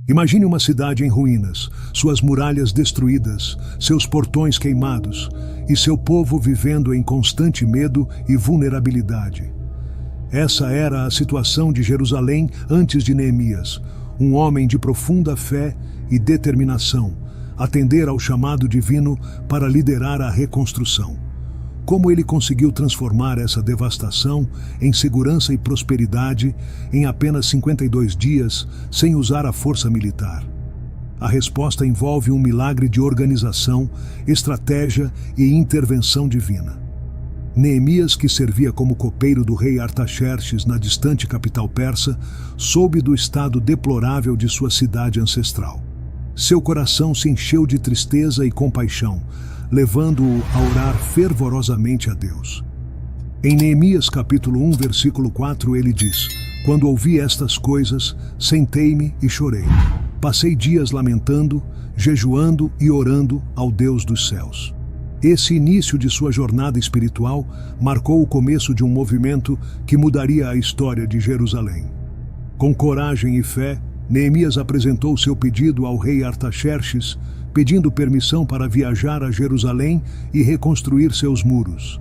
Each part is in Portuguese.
Imagine uma cidade em ruínas, suas muralhas destruídas, seus portões queimados e seu povo vivendo em constante medo e vulnerabilidade. Essa era a situação de Jerusalém antes de Neemias, um homem de profunda fé e determinação, atender ao chamado divino para liderar a reconstrução. Como ele conseguiu transformar essa devastação em segurança e prosperidade em apenas 52 dias, sem usar a força militar? A resposta envolve um milagre de organização, estratégia e intervenção divina. Neemias, que servia como copeiro do rei Artaxerxes na distante capital persa, soube do estado deplorável de sua cidade ancestral. Seu coração se encheu de tristeza e compaixão, levando-o a orar fervorosamente a Deus. Em Neemias capítulo 1, versículo 4, ele diz: "Quando ouvi estas coisas, sentei-me e chorei. Passei dias lamentando, jejuando e orando ao Deus dos céus." Esse início de sua jornada espiritual marcou o começo de um movimento que mudaria a história de Jerusalém. Com coragem e fé, Neemias apresentou seu pedido ao rei Artaxerxes, pedindo permissão para viajar a Jerusalém e reconstruir seus muros.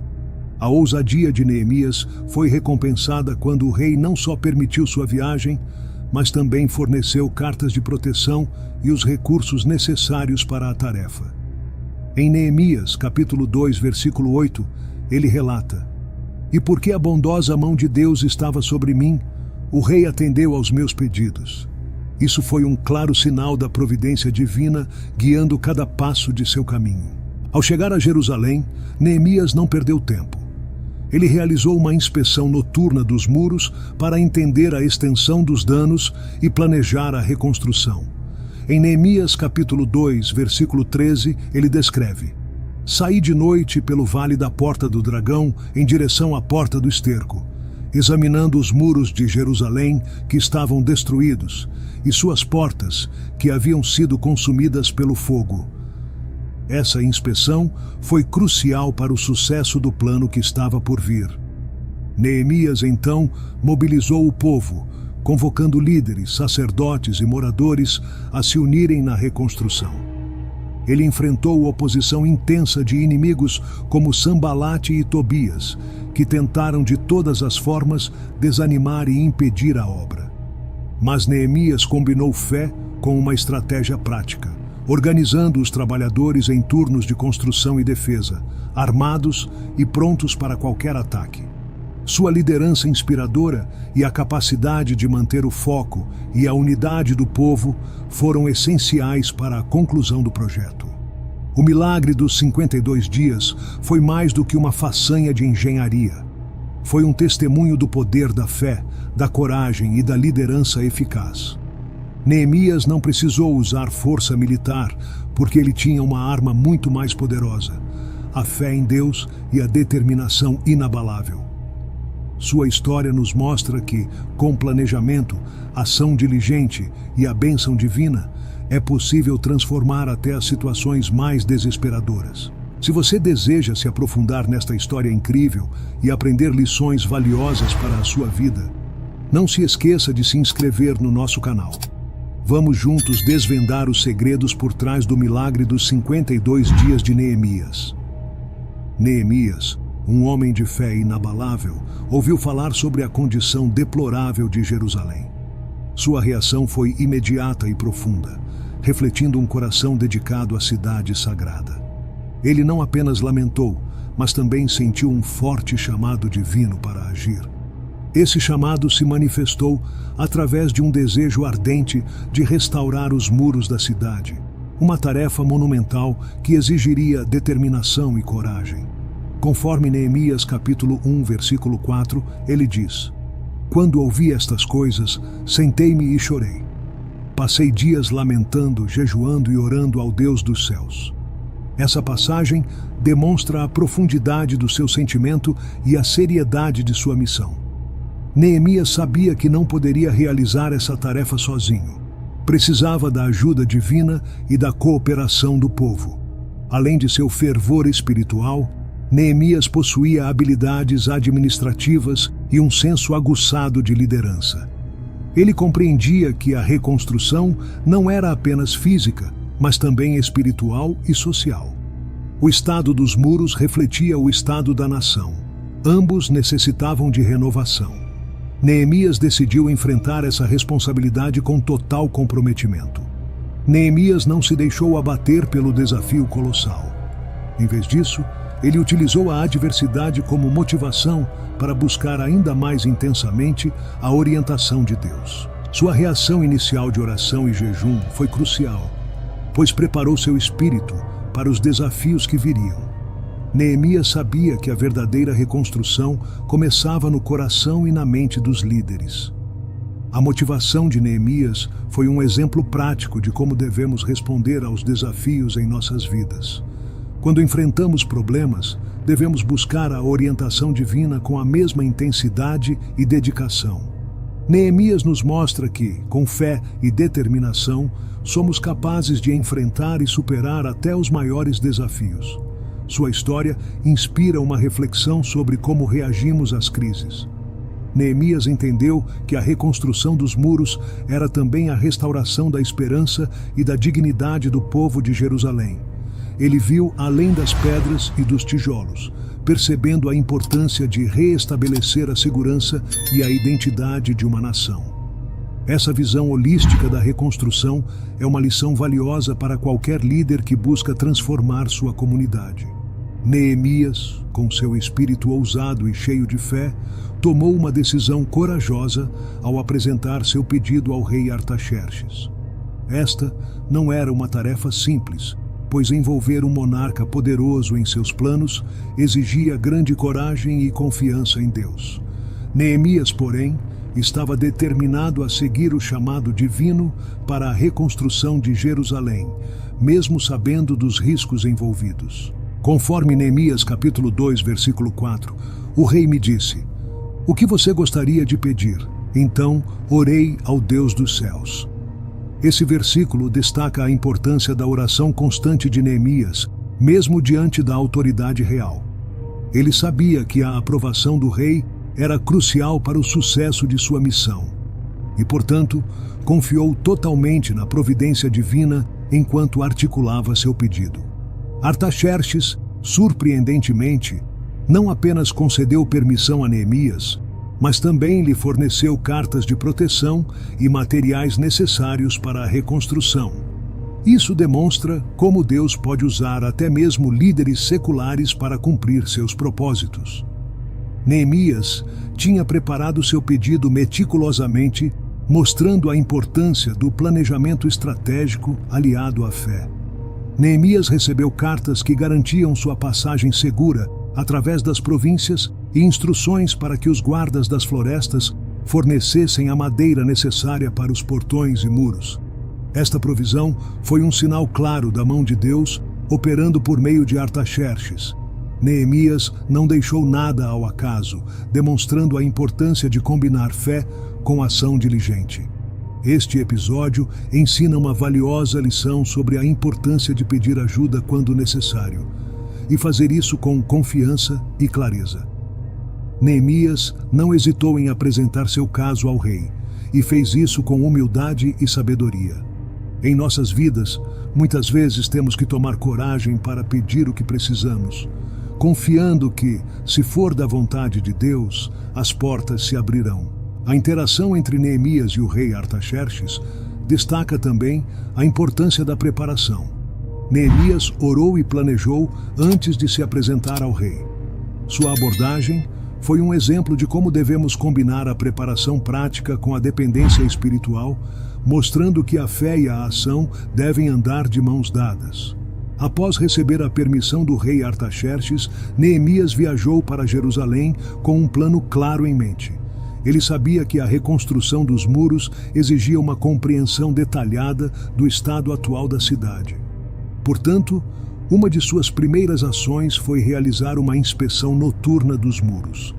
A ousadia de Neemias foi recompensada quando o rei não só permitiu sua viagem, mas também forneceu cartas de proteção e os recursos necessários para a tarefa. Em Neemias, capítulo 2, versículo 8, ele relata: "E porque a bondosa mão de Deus estava sobre mim, o rei atendeu aos meus pedidos." Isso foi um claro sinal da providência divina, guiando cada passo de seu caminho. Ao chegar a Jerusalém, Neemias não perdeu tempo. Ele realizou uma inspeção noturna dos muros para entender a extensão dos danos e planejar a reconstrução. Em Neemias capítulo 2, versículo 13, ele descreve: "Saí de noite pelo vale da Porta do Dragão em direção à Porta do Esterco, examinando os muros de Jerusalém que estavam destruídos e suas portas que haviam sido consumidas pelo fogo." Essa inspeção foi crucial para o sucesso do plano que estava por vir. Neemias, então, mobilizou o povo, convocando líderes, sacerdotes e moradores a se unirem na reconstrução. Ele enfrentou oposição intensa de inimigos como Sambalate e Tobias, que tentaram de todas as formas desanimar e impedir a obra. Mas Neemias combinou fé com uma estratégia prática, organizando os trabalhadores em turnos de construção e defesa, armados e prontos para qualquer ataque. Sua liderança inspiradora e a capacidade de manter o foco e a unidade do povo foram essenciais para a conclusão do projeto. O milagre dos 52 dias foi mais do que uma façanha de engenharia. Foi um testemunho do poder da fé, da coragem e da liderança eficaz. Neemias não precisou usar força militar, porque ele tinha uma arma muito mais poderosa: a fé em Deus e a determinação inabalável. Sua história nos mostra que, com planejamento, ação diligente e a bênção divina, é possível transformar até as situações mais desesperadoras. Se você deseja se aprofundar nesta história incrível e aprender lições valiosas para a sua vida, não se esqueça de se inscrever no nosso canal. Vamos juntos desvendar os segredos por trás do milagre dos 52 dias de Neemias. Neemias, um homem de fé inabalável, ouviu falar sobre a condição deplorável de Jerusalém. Sua reação foi imediata e profunda, refletindo um coração dedicado à cidade sagrada. Ele não apenas lamentou, mas também sentiu um forte chamado divino para agir. Esse chamado se manifestou através de um desejo ardente de restaurar os muros da cidade, uma tarefa monumental que exigiria determinação e coragem. Conforme Neemias capítulo 1, versículo 4, ele diz: "Quando ouvi estas coisas, sentei-me e chorei. Passei dias lamentando, jejuando e orando ao Deus dos céus." Essa passagem demonstra a profundidade do seu sentimento e a seriedade de sua missão. Neemias sabia que não poderia realizar essa tarefa sozinho. Precisava da ajuda divina e da cooperação do povo. Além de seu fervor espiritual, Neemias possuía habilidades administrativas e um senso aguçado de liderança. Ele compreendia que a reconstrução não era apenas física, mas também espiritual e social. O estado dos muros refletia o estado da nação. Ambos necessitavam de renovação. Neemias decidiu enfrentar essa responsabilidade com total comprometimento. Neemias não se deixou abater pelo desafio colossal. Em vez disso, ele utilizou a adversidade como motivação para buscar ainda mais intensamente a orientação de Deus. Sua reação inicial de oração e jejum foi crucial, pois preparou seu espírito para os desafios que viriam. Neemias sabia que a verdadeira reconstrução começava no coração e na mente dos líderes. A motivação de Neemias foi um exemplo prático de como devemos responder aos desafios em nossas vidas. Quando enfrentamos problemas, devemos buscar a orientação divina com a mesma intensidade e dedicação. Neemias nos mostra que, com fé e determinação, somos capazes de enfrentar e superar até os maiores desafios. Sua história inspira uma reflexão sobre como reagimos às crises. Neemias entendeu que a reconstrução dos muros era também a restauração da esperança e da dignidade do povo de Jerusalém. Ele viu além das pedras e dos tijolos, percebendo a importância de reestabelecer a segurança e a identidade de uma nação. Essa visão holística da reconstrução é uma lição valiosa para qualquer líder que busca transformar sua comunidade. Neemias, com seu espírito ousado e cheio de fé, tomou uma decisão corajosa ao apresentar seu pedido ao rei Artaxerxes. Esta não era uma tarefa simples, pois envolver um monarca poderoso em seus planos exigia grande coragem e confiança em Deus. Neemias, porém, estava determinado a seguir o chamado divino para a reconstrução de Jerusalém, mesmo sabendo dos riscos envolvidos. Conforme Neemias capítulo 2, versículo 4, o rei me disse: "O que você gostaria de pedir?" Então orei ao Deus dos céus. Esse versículo destaca a importância da oração constante de Neemias, mesmo diante da autoridade real. Ele sabia que a aprovação do rei era crucial para o sucesso de sua missão e, portanto, confiou totalmente na providência divina enquanto articulava seu pedido. Artaxerxes, surpreendentemente, não apenas concedeu permissão a Neemias, mas também lhe forneceu cartas de proteção e materiais necessários para a reconstrução. Isso demonstra como Deus pode usar até mesmo líderes seculares para cumprir seus propósitos. Neemias tinha preparado seu pedido meticulosamente, mostrando a importância do planejamento estratégico aliado à fé. Neemias recebeu cartas que garantiam sua passagem segura através das províncias e instruções para que os guardas das florestas fornecessem a madeira necessária para os portões e muros. Esta provisão foi um sinal claro da mão de Deus operando por meio de Artaxerxes. Neemias não deixou nada ao acaso, demonstrando a importância de combinar fé com ação diligente. Este episódio ensina uma valiosa lição sobre a importância de pedir ajuda quando necessário, e fazer isso com confiança e clareza. Neemias não hesitou em apresentar seu caso ao rei, e fez isso com humildade e sabedoria. Em nossas vidas, muitas vezes temos que tomar coragem para pedir o que precisamos, confiando que, se for da vontade de Deus, as portas se abrirão. A interação entre Neemias e o rei Artaxerxes destaca também a importância da preparação. Neemias orou e planejou antes de se apresentar ao rei. Sua abordagem foi um exemplo de como devemos combinar a preparação prática com a dependência espiritual, mostrando que a fé e a ação devem andar de mãos dadas. Após receber a permissão do rei Artaxerxes, Neemias viajou para Jerusalém com um plano claro em mente. Ele sabia que a reconstrução dos muros exigia uma compreensão detalhada do estado atual da cidade. Portanto, uma de suas primeiras ações foi realizar uma inspeção noturna dos muros.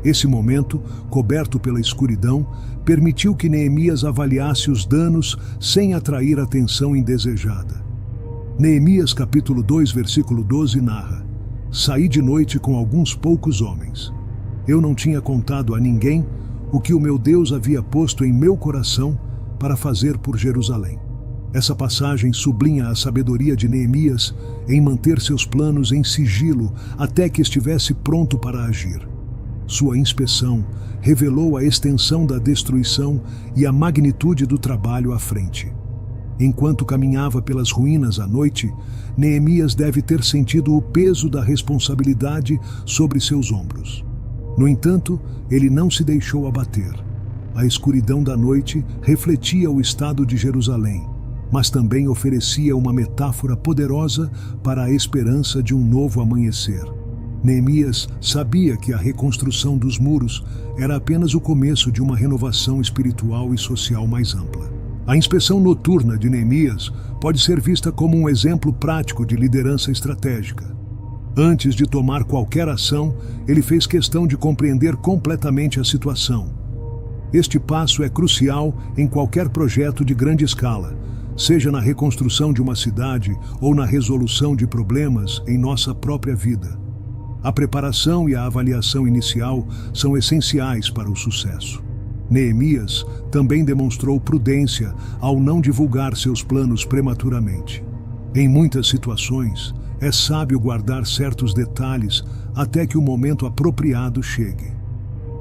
Esse momento, coberto pela escuridão, permitiu que Neemias avaliasse os danos sem atrair atenção indesejada. Neemias capítulo 2, versículo 12 narra: "Saí de noite com alguns poucos homens. Eu não tinha contado a ninguém o que o meu Deus havia posto em meu coração para fazer por Jerusalém. Essa passagem sublinha a sabedoria de Neemias em manter seus planos em sigilo até que estivesse pronto para agir. Sua inspeção revelou a extensão da destruição e a magnitude do trabalho à frente. Enquanto caminhava pelas ruínas à noite, Neemias deve ter sentido o peso da responsabilidade sobre seus ombros. No entanto, ele não se deixou abater. A escuridão da noite refletia o estado de Jerusalém, mas também oferecia uma metáfora poderosa para a esperança de um novo amanhecer. Neemias sabia que a reconstrução dos muros era apenas o começo de uma renovação espiritual e social mais ampla. A inspeção noturna de Neemias pode ser vista como um exemplo prático de liderança estratégica. Antes de tomar qualquer ação, ele fez questão de compreender completamente a situação. Este passo é crucial em qualquer projeto de grande escala, seja na reconstrução de uma cidade ou na resolução de problemas em nossa própria vida. A preparação e a avaliação inicial são essenciais para o sucesso. Neemias também demonstrou prudência ao não divulgar seus planos prematuramente. Em muitas situações, é sábio guardar certos detalhes até que o momento apropriado chegue.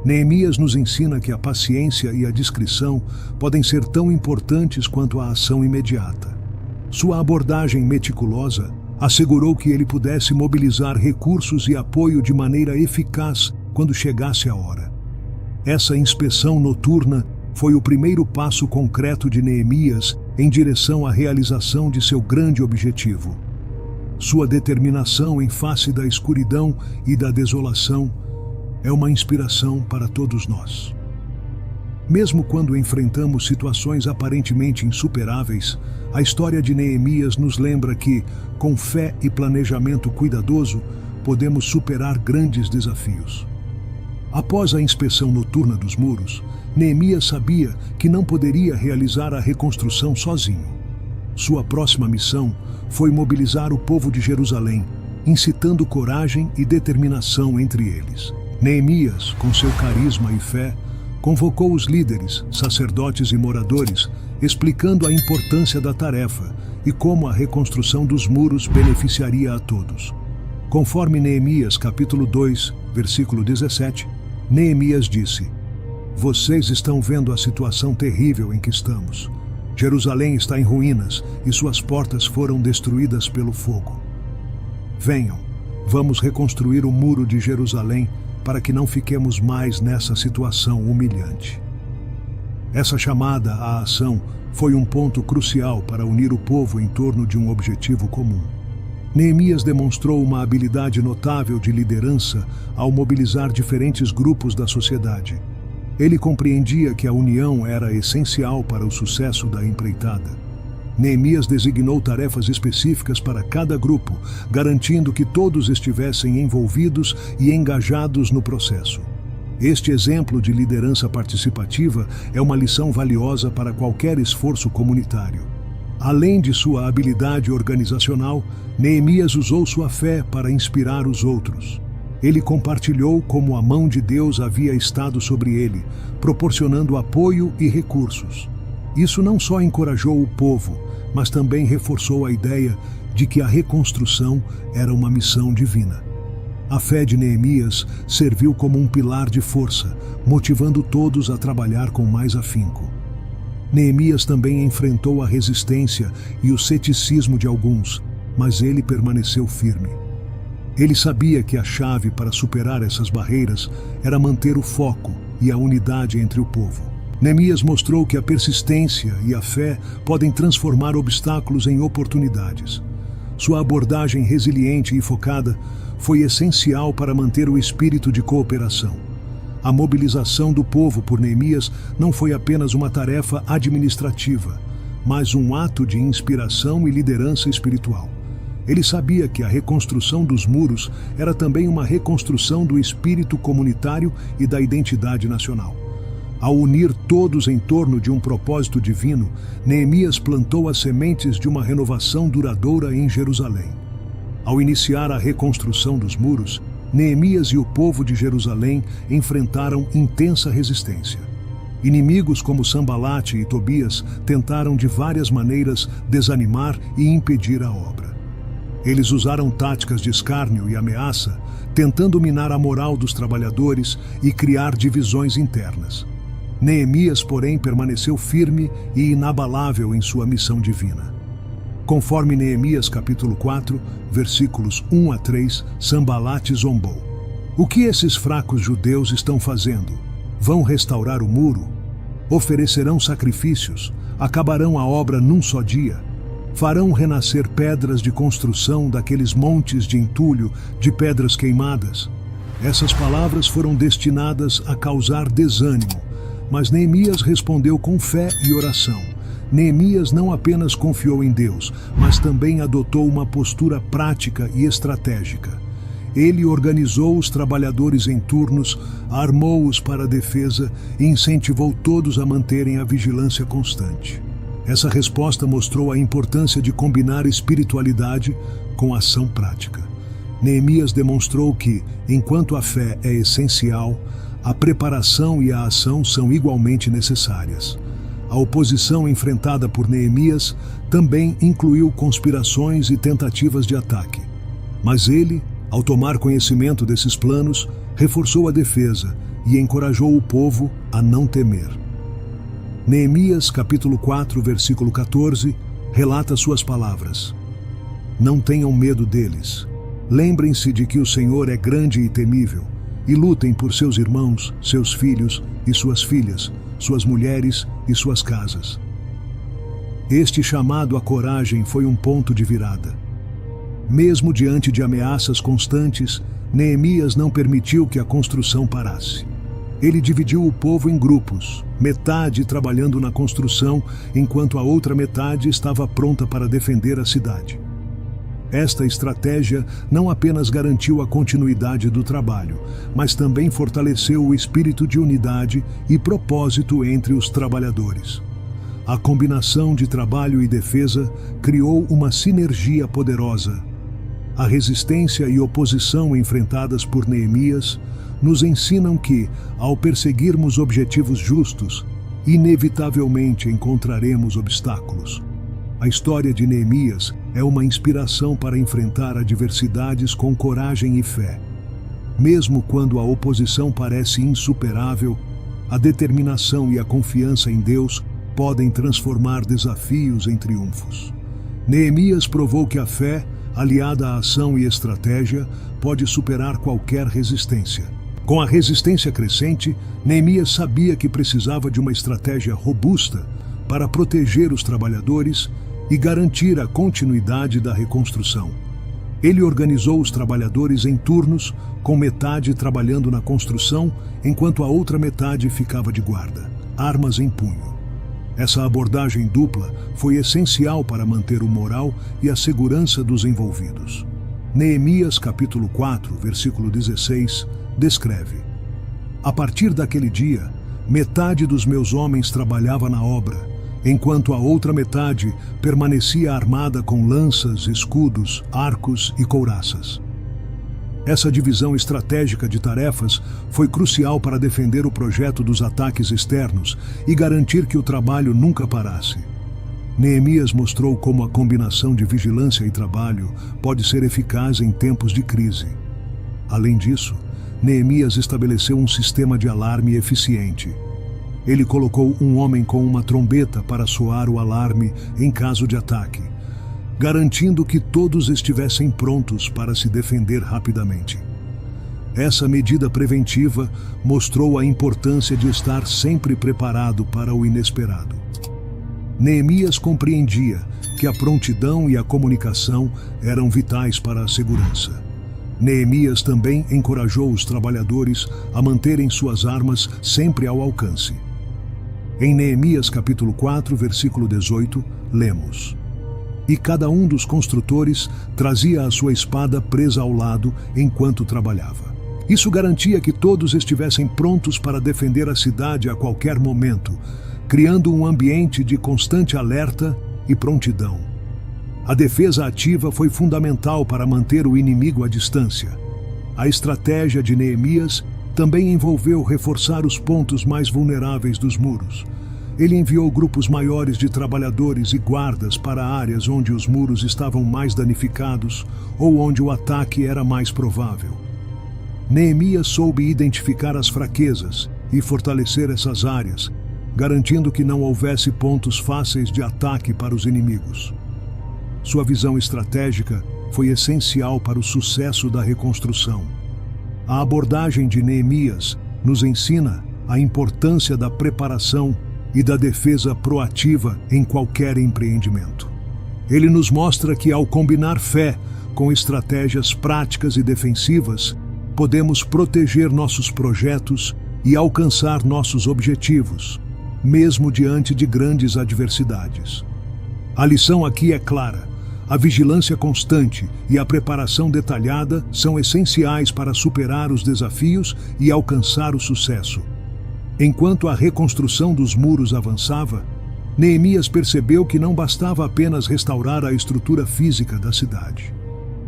Neemias nos ensina que a paciência e a discrição podem ser tão importantes quanto a ação imediata. Sua abordagem meticulosa assegurou que ele pudesse mobilizar recursos e apoio de maneira eficaz quando chegasse a hora. Essa inspeção noturna foi o primeiro passo concreto de Neemias em direção à realização de seu grande objetivo. Sua determinação em face da escuridão e da desolação é uma inspiração para todos nós. Mesmo quando enfrentamos situações aparentemente insuperáveis, a história de Neemias nos lembra que, com fé e planejamento cuidadoso, podemos superar grandes desafios. Após a inspeção noturna dos muros, Neemias sabia que não poderia realizar a reconstrução sozinho. Sua próxima missão foi mobilizar o povo de Jerusalém, incitando coragem e determinação entre eles. Neemias, com seu carisma e fé, convocou os líderes, sacerdotes e moradores, explicando a importância da tarefa e como a reconstrução dos muros beneficiaria a todos. Conforme Neemias capítulo 2, versículo 17, Neemias disse: "Vocês estão vendo a situação terrível em que estamos. Jerusalém está em ruínas e suas portas foram destruídas pelo fogo. Venham, vamos reconstruir o muro de Jerusalém para que não fiquemos mais nessa situação humilhante." Essa chamada à ação foi um ponto crucial para unir o povo em torno de um objetivo comum. Neemias demonstrou uma habilidade notável de liderança ao mobilizar diferentes grupos da sociedade. Ele compreendia que a união era essencial para o sucesso da empreitada. Neemias designou tarefas específicas para cada grupo, garantindo que todos estivessem envolvidos e engajados no processo. Este exemplo de liderança participativa é uma lição valiosa para qualquer esforço comunitário. Além de sua habilidade organizacional, Neemias usou sua fé para inspirar os outros. Ele compartilhou como a mão de Deus havia estado sobre ele, proporcionando apoio e recursos. Isso não só encorajou o povo, mas também reforçou a ideia de que a reconstrução era uma missão divina. A fé de Neemias serviu como um pilar de força, motivando todos a trabalhar com mais afinco. Neemias também enfrentou a resistência e o ceticismo de alguns, mas ele permaneceu firme. Ele sabia que a chave para superar essas barreiras era manter o foco e a unidade entre o povo. Neemias mostrou que a persistência e a fé podem transformar obstáculos em oportunidades. Sua abordagem resiliente e focada foi essencial para manter o espírito de cooperação. A mobilização do povo por Neemias não foi apenas uma tarefa administrativa, mas um ato de inspiração e liderança espiritual. Ele sabia que a reconstrução dos muros era também uma reconstrução do espírito comunitário e da identidade nacional. Ao unir todos em torno de um propósito divino, Neemias plantou as sementes de uma renovação duradoura em Jerusalém. Ao iniciar a reconstrução dos muros, Neemias e o povo de Jerusalém enfrentaram intensa resistência. Inimigos como Sambalate e Tobias tentaram de várias maneiras desanimar e impedir a obra. Eles usaram táticas de escárnio e ameaça, tentando minar a moral dos trabalhadores e criar divisões internas. Neemias, porém, permaneceu firme e inabalável em sua missão divina. Conforme Neemias capítulo 4, versículos 1 a 3, Sambalate zombou. O que esses fracos judeus estão fazendo? Vão restaurar o muro? Oferecerão sacrifícios? Acabarão a obra num só dia? Farão renascer pedras de construção daqueles montes de entulho, de pedras queimadas? Essas palavras foram destinadas a causar desânimo, mas Neemias respondeu com fé e oração. Neemias não apenas confiou em Deus, mas também adotou uma postura prática e estratégica. Ele organizou os trabalhadores em turnos, armou-os para a defesa e incentivou todos a manterem a vigilância constante. Essa resposta mostrou a importância de combinar espiritualidade com ação prática. Neemias demonstrou que, enquanto a fé é essencial, a preparação e a ação são igualmente necessárias. A oposição enfrentada por Neemias também incluiu conspirações e tentativas de ataque. Mas ele, ao tomar conhecimento desses planos, reforçou a defesa e encorajou o povo a não temer. Neemias, capítulo 4, versículo 14, relata suas palavras. Não tenham medo deles. Lembrem-se de que o Senhor é grande e temível, e lutem por seus irmãos, seus filhos e suas filhas, suas mulheres e suas casas. Este chamado à coragem foi um ponto de virada. Mesmo diante de ameaças constantes, Neemias não permitiu que a construção parasse. Ele dividiu o povo em grupos, metade trabalhando na construção, enquanto a outra metade estava pronta para defender a cidade. Esta estratégia não apenas garantiu a continuidade do trabalho, mas também fortaleceu o espírito de unidade e propósito entre os trabalhadores. A combinação de trabalho e defesa criou uma sinergia poderosa. A resistência e oposição enfrentadas por Neemias nos ensinam que, ao perseguirmos objetivos justos, inevitavelmente encontraremos obstáculos. A história de Neemias é uma inspiração para enfrentar adversidades com coragem e fé. Mesmo quando a oposição parece insuperável, a determinação e a confiança em Deus podem transformar desafios em triunfos. Neemias provou que a fé, aliada à ação e estratégia, pode superar qualquer resistência. Com a resistência crescente, Neemias sabia que precisava de uma estratégia robusta para proteger os trabalhadores e garantir a continuidade da reconstrução. Ele organizou os trabalhadores em turnos, com metade trabalhando na construção, enquanto a outra metade ficava de guarda, armas em punho. Essa abordagem dupla foi essencial para manter o moral e a segurança dos envolvidos. Neemias capítulo 4, versículo 16, descreve: A partir daquele dia, metade dos meus homens trabalhava na obra, enquanto a outra metade permanecia armada com lanças, escudos, arcos e couraças. Essa divisão estratégica de tarefas foi crucial para defender o projeto dos ataques externos e garantir que o trabalho nunca parasse. Neemias mostrou como a combinação de vigilância e trabalho pode ser eficaz em tempos de crise. Além disso, Neemias estabeleceu um sistema de alarme eficiente. Ele colocou um homem com uma trombeta para soar o alarme em caso de ataque, garantindo que todos estivessem prontos para se defender rapidamente. Essa medida preventiva mostrou a importância de estar sempre preparado para o inesperado. Neemias compreendia que a prontidão e a comunicação eram vitais para a segurança. Neemias também encorajou os trabalhadores a manterem suas armas sempre ao alcance. Em Neemias capítulo 4, versículo 18, lemos: E cada um dos construtores trazia a sua espada presa ao lado enquanto trabalhava. Isso garantia que todos estivessem prontos para defender a cidade a qualquer momento, criando um ambiente de constante alerta e prontidão. A defesa ativa foi fundamental para manter o inimigo à distância. A estratégia de Neemias também envolveu reforçar os pontos mais vulneráveis dos muros. Ele enviou grupos maiores de trabalhadores e guardas para áreas onde os muros estavam mais danificados ou onde o ataque era mais provável. Neemias soube identificar as fraquezas e fortalecer essas áreas, garantindo que não houvesse pontos fáceis de ataque para os inimigos. Sua visão estratégica foi essencial para o sucesso da reconstrução. A abordagem de Neemias nos ensina a importância da preparação e da defesa proativa em qualquer empreendimento. Ele nos mostra que, ao combinar fé com estratégias práticas e defensivas, podemos proteger nossos projetos e alcançar nossos objetivos, mesmo diante de grandes adversidades. A lição aqui é clara. A vigilância constante e a preparação detalhada são essenciais para superar os desafios e alcançar o sucesso. Enquanto a reconstrução dos muros avançava, Neemias percebeu que não bastava apenas restaurar a estrutura física da cidade.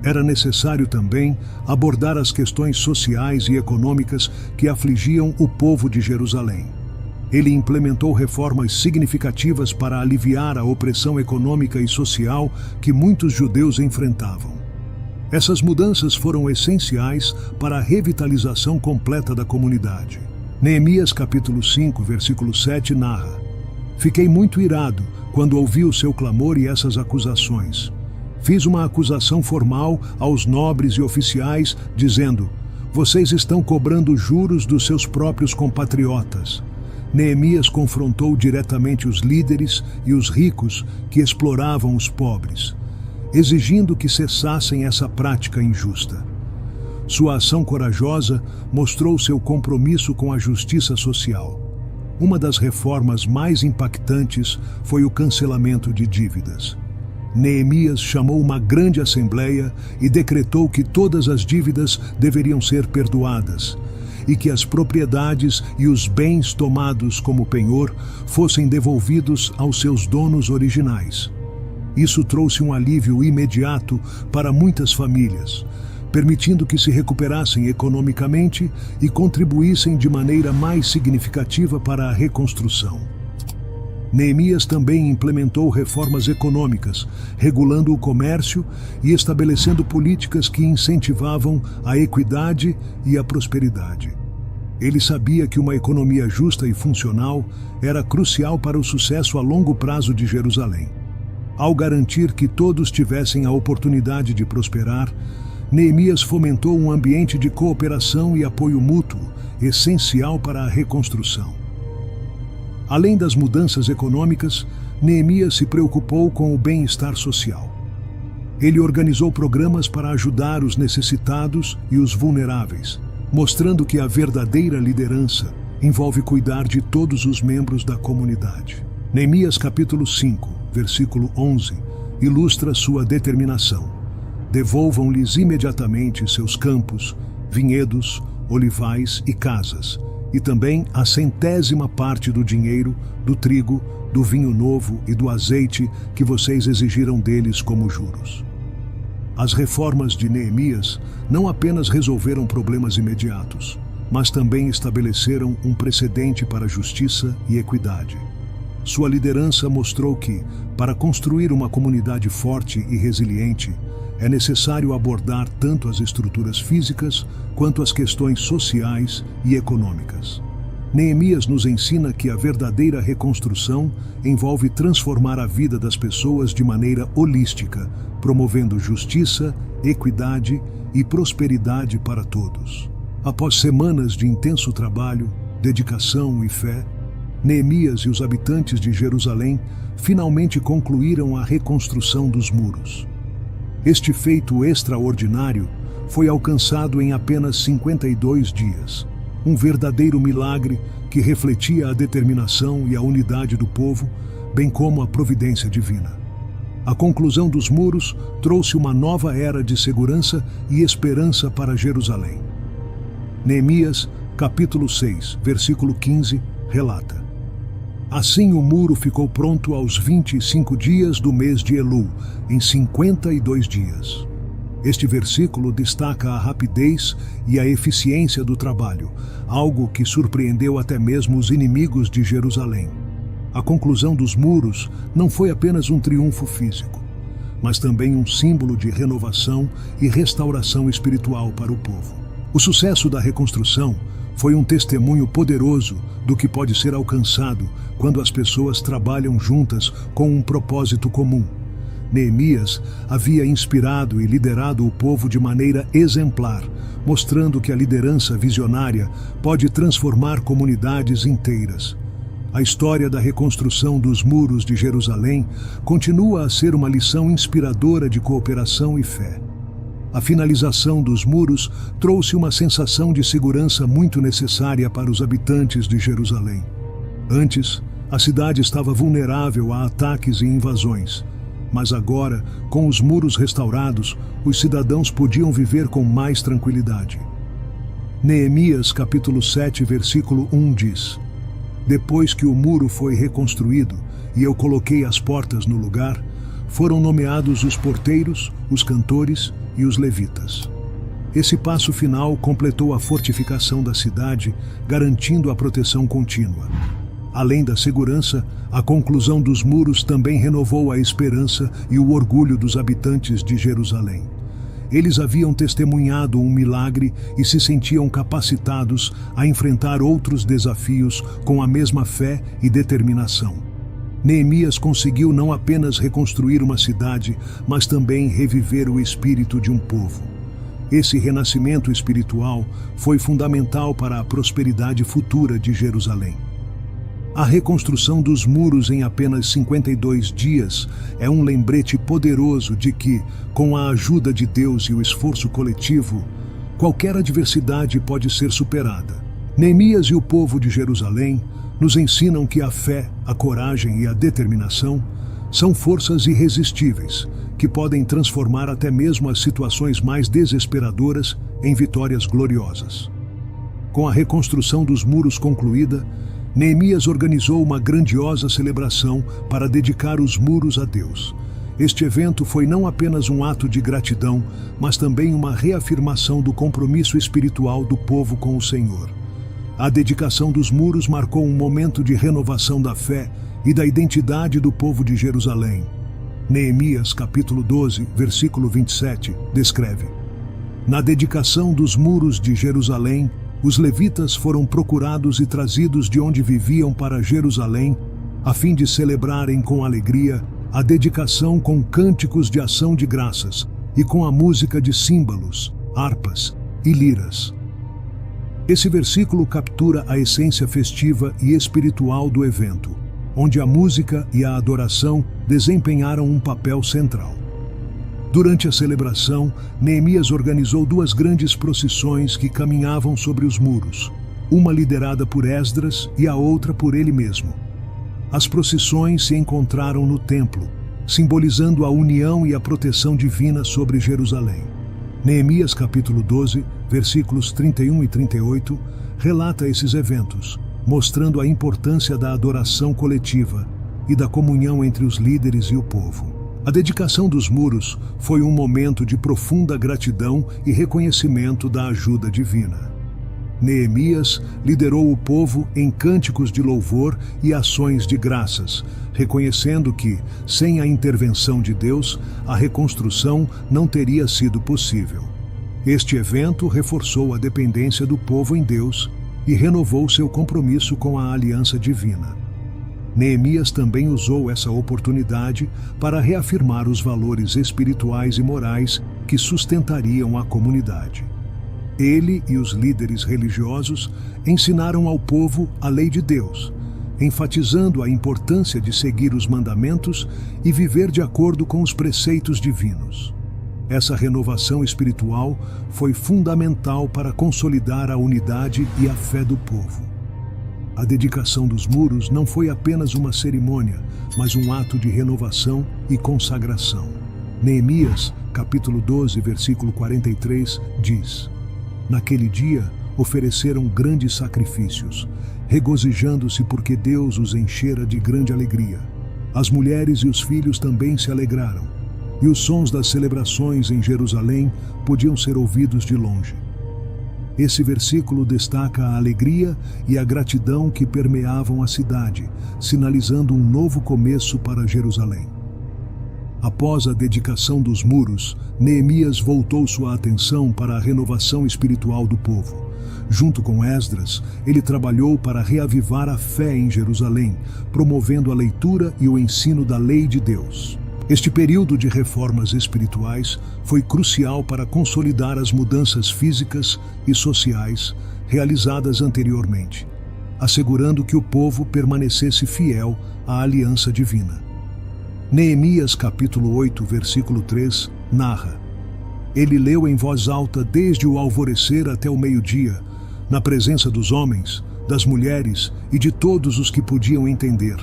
Era necessário também abordar as questões sociais e econômicas que afligiam o povo de Jerusalém. Ele implementou reformas significativas para aliviar a opressão econômica e social que muitos judeus enfrentavam. Essas mudanças foram essenciais para a revitalização completa da comunidade. Neemias capítulo 5, versículo 7 narra: "Fiquei muito irado quando ouvi o seu clamor e essas acusações. Fiz uma acusação formal aos nobres e oficiais, dizendo: vocês estão cobrando juros dos seus próprios compatriotas." Neemias confrontou diretamente os líderes e os ricos que exploravam os pobres, exigindo que cessassem essa prática injusta. Sua ação corajosa mostrou seu compromisso com a justiça social. Uma das reformas mais impactantes foi o cancelamento de dívidas. Neemias chamou uma grande assembleia e decretou que todas as dívidas deveriam ser perdoadas e que as propriedades e os bens tomados como penhor fossem devolvidos aos seus donos originais. Isso trouxe um alívio imediato para muitas famílias, permitindo que se recuperassem economicamente e contribuíssem de maneira mais significativa para a reconstrução. Neemias também implementou reformas econômicas, regulando o comércio e estabelecendo políticas que incentivavam a equidade e a prosperidade. Ele sabia que uma economia justa e funcional era crucial para o sucesso a longo prazo de Jerusalém. Ao garantir que todos tivessem a oportunidade de prosperar, Neemias fomentou um ambiente de cooperação e apoio mútuo, essencial para a reconstrução. Além das mudanças econômicas, Neemias se preocupou com o bem-estar social. Ele organizou programas para ajudar os necessitados e os vulneráveis, mostrando que a verdadeira liderança envolve cuidar de todos os membros da comunidade. Neemias capítulo 5, versículo 11, ilustra sua determinação. Devolvam-lhes imediatamente seus campos, vinhedos, olivais e casas, e também a 100ª parte do dinheiro, do trigo, do vinho novo e do azeite que vocês exigiram deles como juros. As reformas de Neemias não apenas resolveram problemas imediatos, mas também estabeleceram um precedente para justiça e equidade. Sua liderança mostrou que, para construir uma comunidade forte e resiliente, é necessário abordar tanto as estruturas físicas quanto as questões sociais e econômicas. Neemias nos ensina que a verdadeira reconstrução envolve transformar a vida das pessoas de maneira holística, promovendo justiça, equidade e prosperidade para todos. Após semanas de intenso trabalho, dedicação e fé, Neemias e os habitantes de Jerusalém finalmente concluíram a reconstrução dos muros. Este feito extraordinário foi alcançado em apenas 52 dias, um verdadeiro milagre que refletia a determinação e a unidade do povo, bem como a providência divina. A conclusão dos muros trouxe uma nova era de segurança e esperança para Jerusalém. Neemias, capítulo 6, versículo 15, relata: Assim o muro ficou pronto aos 25 dias do mês de Elul, em 52 dias. Este versículo destaca a rapidez e a eficiência do trabalho, algo que surpreendeu até mesmo os inimigos de Jerusalém. A conclusão dos muros não foi apenas um triunfo físico, mas também um símbolo de renovação e restauração espiritual para o povo. O sucesso da reconstrução foi um testemunho poderoso do que pode ser alcançado quando as pessoas trabalham juntas com um propósito comum. Neemias havia inspirado e liderado o povo de maneira exemplar, mostrando que a liderança visionária pode transformar comunidades inteiras. A história da reconstrução dos muros de Jerusalém continua a ser uma lição inspiradora de cooperação e fé. A finalização dos muros trouxe uma sensação de segurança muito necessária para os habitantes de Jerusalém. Antes, a cidade estava vulnerável a ataques e invasões, mas agora, com os muros restaurados, os cidadãos podiam viver com mais tranquilidade. Neemias capítulo 7, versículo 1 diz: Depois que o muro foi reconstruído e eu coloquei as portas no lugar, foram nomeados os porteiros, os cantores e os levitas. Esse passo final completou a fortificação da cidade, garantindo a proteção contínua. Além da segurança, a conclusão dos muros também renovou a esperança e o orgulho dos habitantes de Jerusalém. Eles haviam testemunhado um milagre e se sentiam capacitados a enfrentar outros desafios com a mesma fé e determinação. Neemias conseguiu não apenas reconstruir uma cidade, mas também reviver o espírito de um povo. Esse renascimento espiritual foi fundamental para a prosperidade futura de Jerusalém. A reconstrução dos muros em apenas 52 dias é um lembrete poderoso de que, com a ajuda de Deus e o esforço coletivo, qualquer adversidade pode ser superada. Neemias e o povo de Jerusalém nos ensinam que a fé, a coragem e a determinação são forças irresistíveis que podem transformar até mesmo as situações mais desesperadoras em vitórias gloriosas. Com a reconstrução dos muros concluída, Neemias organizou uma grandiosa celebração para dedicar os muros a Deus. Este evento foi não apenas um ato de gratidão, mas também uma reafirmação do compromisso espiritual do povo com o Senhor. A dedicação dos muros marcou um momento de renovação da fé e da identidade do povo de Jerusalém. Neemias capítulo 12, versículo 27, descreve: Na dedicação dos muros de Jerusalém, os levitas foram procurados e trazidos de onde viviam para Jerusalém, a fim de celebrarem com alegria a dedicação com cânticos de ação de graças e com a música de símbolos, harpas e liras. Esse versículo captura a essência festiva e espiritual do evento, onde a música e a adoração desempenharam um papel central. Durante a celebração, Neemias organizou duas grandes procissões que caminhavam sobre os muros, uma liderada por Esdras e a outra por ele mesmo. As procissões se encontraram no templo, simbolizando a união e a proteção divina sobre Jerusalém. Neemias capítulo 12, versículos 31 e 38, relata esses eventos, mostrando a importância da adoração coletiva e da comunhão entre os líderes e o povo. A dedicação dos muros foi um momento de profunda gratidão e reconhecimento da ajuda divina. Neemias liderou o povo em cânticos de louvor e ações de graças, reconhecendo que, sem a intervenção de Deus, a reconstrução não teria sido possível. Este evento reforçou a dependência do povo em Deus e renovou seu compromisso com a aliança divina. Neemias também usou essa oportunidade para reafirmar os valores espirituais e morais que sustentariam a comunidade. Ele e os líderes religiosos ensinaram ao povo a lei de Deus, enfatizando a importância de seguir os mandamentos e viver de acordo com os preceitos divinos. Essa renovação espiritual foi fundamental para consolidar a unidade e a fé do povo. A dedicação dos muros não foi apenas uma cerimônia, mas um ato de renovação e consagração. Neemias, capítulo 12, versículo 43, diz: Naquele dia ofereceram grandes sacrifícios, regozijando-se porque Deus os enchera de grande alegria. As mulheres e os filhos também se alegraram. e os sons das celebrações em Jerusalém podiam ser ouvidos de longe. Esse versículo destaca a alegria e a gratidão que permeavam a cidade, sinalizando um novo começo para Jerusalém. Após a dedicação dos muros, Neemias voltou sua atenção para a renovação espiritual do povo. Junto com Esdras, ele trabalhou para reavivar a fé em Jerusalém, promovendo a leitura e o ensino da lei de Deus. Este período de reformas espirituais foi crucial para consolidar as mudanças físicas e sociais realizadas anteriormente, assegurando que o povo permanecesse fiel à aliança divina. Neemias capítulo 8, versículo 3, narra: Ele leu em voz alta desde o alvorecer até o meio-dia, na presença dos homens, das mulheres e de todos os que podiam entender.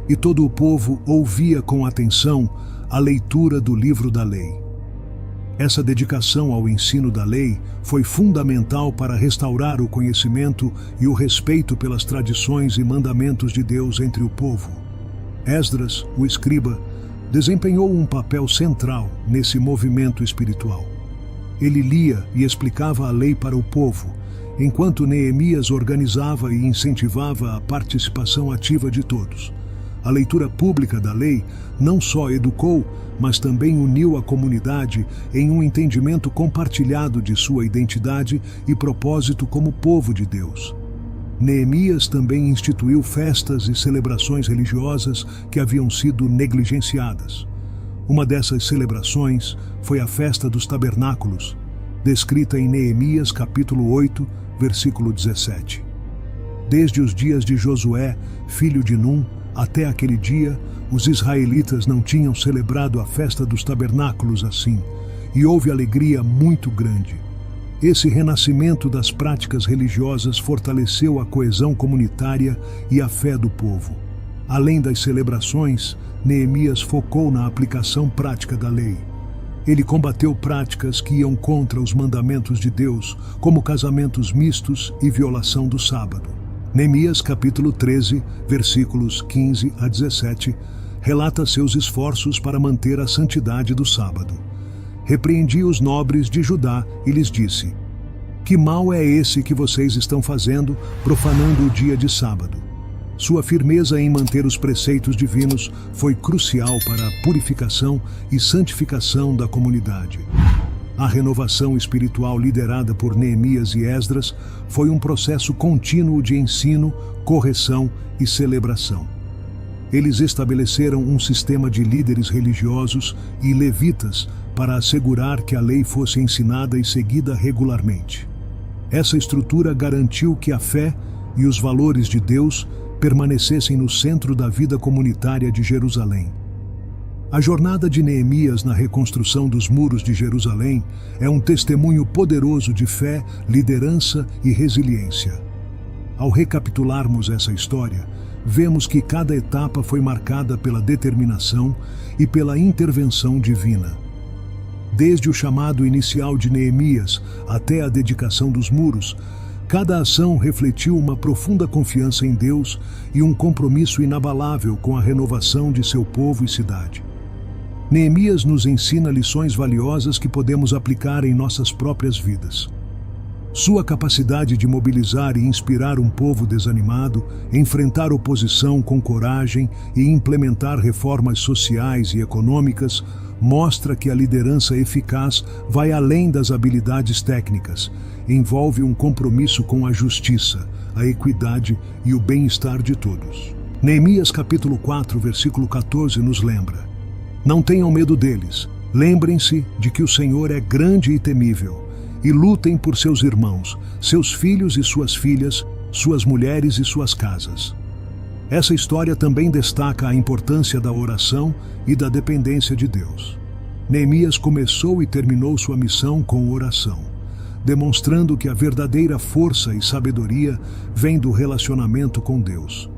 E todo o povo ouvia com atenção a leitura do livro da lei. Essa dedicação ao ensino da lei foi fundamental para restaurar o conhecimento e o respeito pelas tradições e mandamentos de Deus entre o povo. Esdras, o escriba, desempenhou um papel central nesse movimento espiritual. Ele lia e explicava a lei para o povo, enquanto Neemias organizava e incentivava a participação ativa de todos. A leitura pública da lei não só educou, mas também uniu a comunidade em um entendimento compartilhado de sua identidade e propósito como povo de Deus. Neemias também instituiu festas e celebrações religiosas que haviam sido negligenciadas. Uma dessas celebrações foi a Festa dos Tabernáculos, descrita em Neemias capítulo 8, versículo 17. Desde os dias de Josué, filho de Num, até aquele dia, os israelitas não tinham celebrado a Festa dos Tabernáculos assim, e houve alegria muito grande. Esse renascimento das práticas religiosas fortaleceu a coesão comunitária e a fé do povo. Além das celebrações, Neemias focou na aplicação prática da lei. Ele combateu práticas que iam contra os mandamentos de Deus, como casamentos mistos e violação do sábado. Neemias capítulo 13, versículos 15 a 17, relata seus esforços para manter a santidade do sábado. Repreendi os nobres de Judá e lhes disse: Que mal é esse que vocês estão fazendo, profanando o dia de sábado? Sua firmeza em manter os preceitos divinos foi crucial para a purificação e santificação da comunidade. A renovação espiritual liderada por Neemias e Esdras foi um processo contínuo de ensino, correção e celebração. Eles estabeleceram um sistema de líderes religiosos e levitas para assegurar que a lei fosse ensinada e seguida regularmente. Essa estrutura garantiu que a fé e os valores de Deus permanecessem no centro da vida comunitária de Jerusalém. A jornada de Neemias na reconstrução dos muros de Jerusalém é um testemunho poderoso de fé, liderança e resiliência. Ao recapitularmos essa história, vemos que cada etapa foi marcada pela determinação e pela intervenção divina. Desde o chamado inicial de Neemias até a dedicação dos muros, cada ação refletiu uma profunda confiança em Deus e um compromisso inabalável com a renovação de seu povo e cidade. Neemias nos ensina lições valiosas que podemos aplicar em nossas próprias vidas. Sua capacidade de mobilizar e inspirar um povo desanimado, enfrentar oposição com coragem e implementar reformas sociais e econômicas mostra que a liderança eficaz vai além das habilidades técnicas, envolve um compromisso com a justiça, a equidade e o bem-estar de todos. Neemias capítulo 4, versículo 14 nos lembra: Não tenham medo deles, lembrem-se de que o Senhor é grande e temível, e lutem por seus irmãos, seus filhos e suas filhas, suas mulheres e suas casas. Essa história também destaca a importância da oração e da dependência de Deus. Neemias começou e terminou sua missão com oração, demonstrando que a verdadeira força e sabedoria vem do relacionamento com Deus.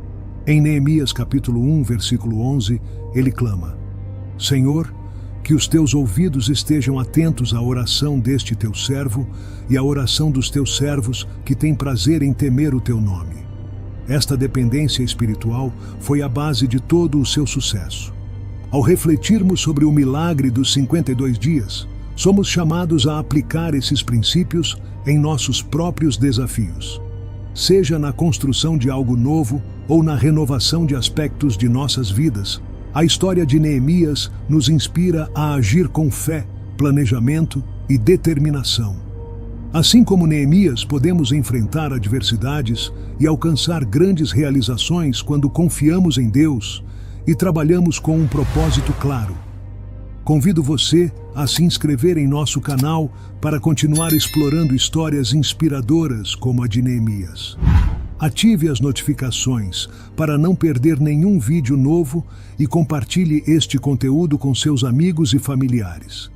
Em Neemias capítulo 1, versículo 11, ele clama: Senhor, que os teus ouvidos estejam atentos à oração deste teu servo e à oração dos teus servos que têm prazer em temer o teu nome. Esta dependência espiritual foi a base de todo o seu sucesso. Ao refletirmos sobre o milagre dos 52 dias, somos chamados a aplicar esses princípios em nossos próprios desafios. Seja na construção de algo novo ou na renovação de aspectos de nossas vidas, a história de Neemias nos inspira a agir com fé, planejamento e determinação. Assim como Neemias, podemos enfrentar adversidades e alcançar grandes realizações quando confiamos em Deus e trabalhamos com um propósito claro. Convido você a se inscrever em nosso canal para continuar explorando histórias inspiradoras como a de Neemias. Ative as notificações para não perder nenhum vídeo novo e compartilhe este conteúdo com seus amigos e familiares.